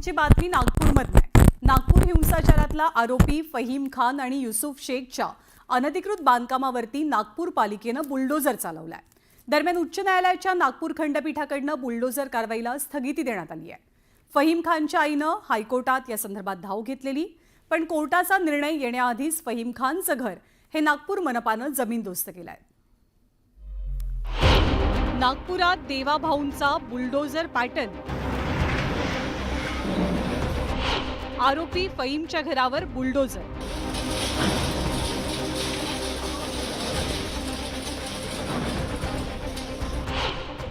पुढची बातमी नागपूरमधून आहे। नागपूर हिंसाचारातला आरोपी फहीम खान आणि युसुफ शेखच्या अनधिकृत बांधकामावरती नागपूर पालिकेनं बुलडोझर चालवलाय। दरम्यान उच्च न्यायालयाच्या नागपूर खंडपीठाकडून बुलडोझर कारवाईला स्थगिती देण्यात आली आहे। फहीम खानच्या आईनं हायकोर्टात या संदर्भात धाव घेतलेली, पण कोर्टाचा निर्णय येण्याआधीच फहीम खानचं घर हे नागपूर मनपानं जमीनदोस्त केलंय। नागपुरात देवाभाऊंचा बुलडोझर पॅटर्न। आरोपी फहीमच्या घरावर बुलडोझर।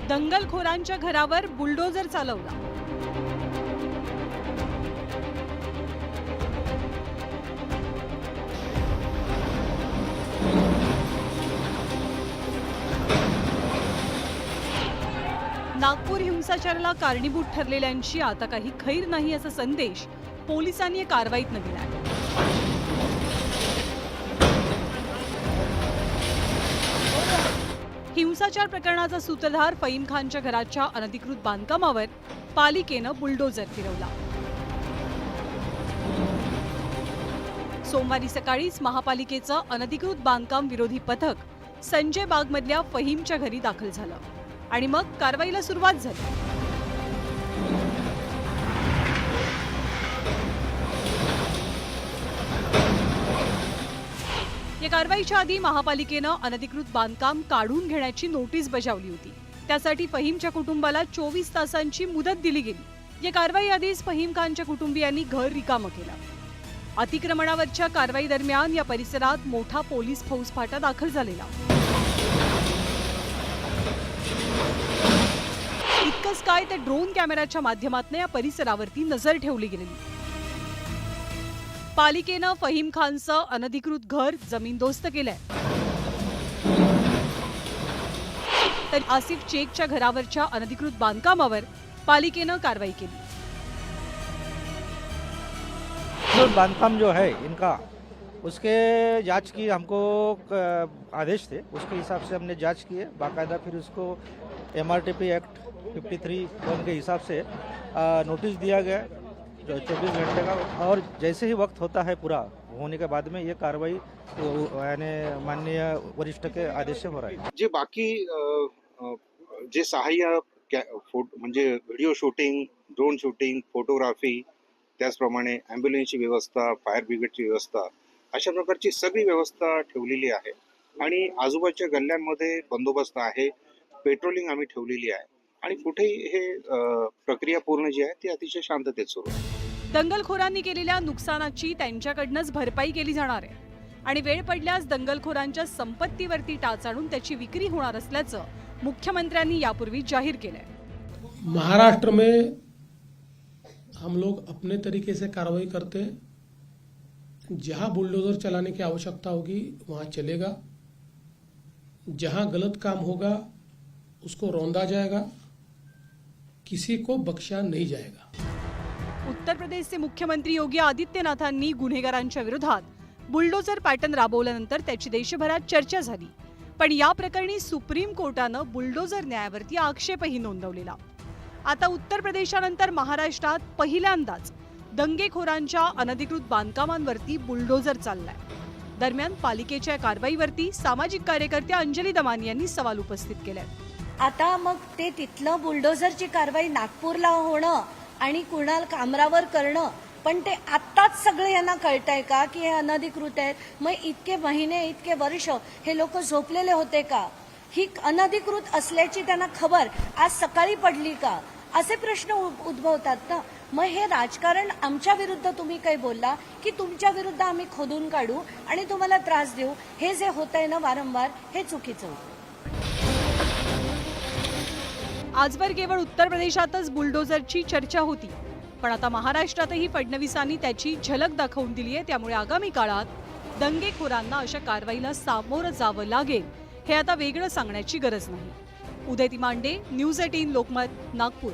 दंगलखोरांच्या घरावर बुलडोझर चालवला। नागपूर हिंसाचाराला कारणीभूत ठरलेल्यांची आता काही खैर नाही असा संदेश पोलिसांनी कारवाईतनं दिलाय। हिंसाचार प्रकरणाचा सूत्रधार फहीम खानच्या घराच्या अनधिकृत बांधकामावर पालिकेनं बुलडोझर फिरवला। सोमवारी सकाळीच महापालिकेचं अनधिकृत बांधकाम विरोधी पथक संजय बागमधल्या फहीमच्या घरी दाखल झालं आणि मग कारवाईला सुरुवात झाली। या कारवाईच्या आधी महापालिकेनं अनधिकृत बांधकाम काढून घेण्याची नोटीस बजावली होती। त्यासाठी फहीमच्या कुटुंबाला 24 तासांची मुदत दिली गेली। या कारवाईआधीच फहीम खानच्या कुटुंबियांनी घर रिकामं केलं। अतिक्रमणावरच्या कारवाई दरम्यान या परिसरात मोठा पोलीस फौजफाटा दाखल झालेला। इतकंच काय तर ड्रोन कॅमेराच्या माध्यमातून या परिसरावरती नजर ठेवली गेली। पालिकेनं फहीम खानचं अनधिकृत घर जमीनदोस्त केलंय, तर आसिफ शेखच्या घरावरच्या अनधिकृत बांधकामावर पालिकेनं कारवाई केली। जो बांधकाम जो है इनका, उसके जांच की हमको आदेश थे, उसके हिसाब से हमने जांच की है। बाकायदा फिर उसको MRTP एक्ट 53(1) के हिसाब से नोटिस दिया गया 24 घंटे का, और जैसे ही वक्त होता है पूरा होने के बाद में ये कार्रवाई यानी माननीय वरिष्ठ के आदेश से हो रहा है। जे बाकी जे सहाय्य म्हणजे video shooting, drone shooting, photography, त्याचप्रमाणे ॲम्ब्युलन्सची व्यवस्था, फायर ब्रिगेडची व्यवस्था, अशा प्रकारची सगळी व्यवस्था ठेवलेली आहे आणि आजूबाजूच्या गल्ल्यांमध्ये बंदोबस्त आहे, पेट्रोलिंग आम्ही ठेवलेली आहे आणि कुठेही हे प्रक्रिया पूर्ण जी आहे ती अतिशय शांततेत सुरू आहे। दंगलखोरांनी केलेल्या नुकसानाची त्यांच्याकडनंच भरपाई केली जाणार आहे आणि वेळ पडल्यास दंगलखोरांच्या संपत्तीवरती टाच आणून त्याची विक्री होणार असल्याचं मुख्यमंत्र्यांनी यापूर्वी जाहीर केलंय। महाराष्ट्र में हम लोग अपने तरीके से कार्रवाई करते हैं। जहां बुलडोजर चलाने की आवश्यकता होगी वहां चलेगा, जहां गलत काम होगा उसको रौंदा जाएगा, किसी को बख्शा नहीं जाएगा। उत्तर प्रदेशचे मुख्यमंत्री योगी आदित्यनाथांनी गुन्हेगारांच्या विरोधात बुलडोझर पॅटर्न राबवल्यानंतर त्याची देशभरात चर्चा झाली, पण या प्रकरणी सुप्रीम कोर्टानं बुलडोझर न्यायावरती आक्षेपही नोंदवलेला। आता उत्तर प्रदेशानंतर महाराष्ट्रात पहिल्यांदाच दंगेखोरांच्या अनधिकृत बांधकामांवरती बुलडोझर चाललाय। दरम्यान पालिकेच्या कारवाईवरती सामाजिक कार्यकर्ते अंजली दमानी यांनी सवाल उपस्थित केले। आता मग ते तिथलं बुलडोझरची कारवाई नागपूरला होणं आणि कुणाल कामरावर करणं, पण ते आत्ताच सगळे यांना कळतंय का की हे अनधिकृत आहेत? मग इतके महिने, इतके वर्ष हे लोक झोपलेले होते का? ही अनधिकृत असल्याची त्यांना खबर आज सकाळी पडली का? असे प्रश्न उद्भवतात ना। मग हे राजकारण आमच्या विरुद्ध तुम्ही काही बोलला की तुमच्या विरुद्ध आम्ही खोदून काढू आणि तुम्हाला त्रास देऊ, हे जे होतंय ना वारंवार, हे चुकीचं होतं। आजवर केवळ उत्तर प्रदेशातच बुलडोझरची चर्चा होती, पण आता महाराष्ट्रातही फडणवीसांनी त्याची झलक दाखवून दिली आहे। त्यामुळे आगामी काळात दंगेखोरांना अशा कारवाईला सामोरं जावं लागेल हे आता वेगळं सांगण्याची गरज नाही। उदय तिमांडे, न्यूज 18 लोकमत, नागपूर।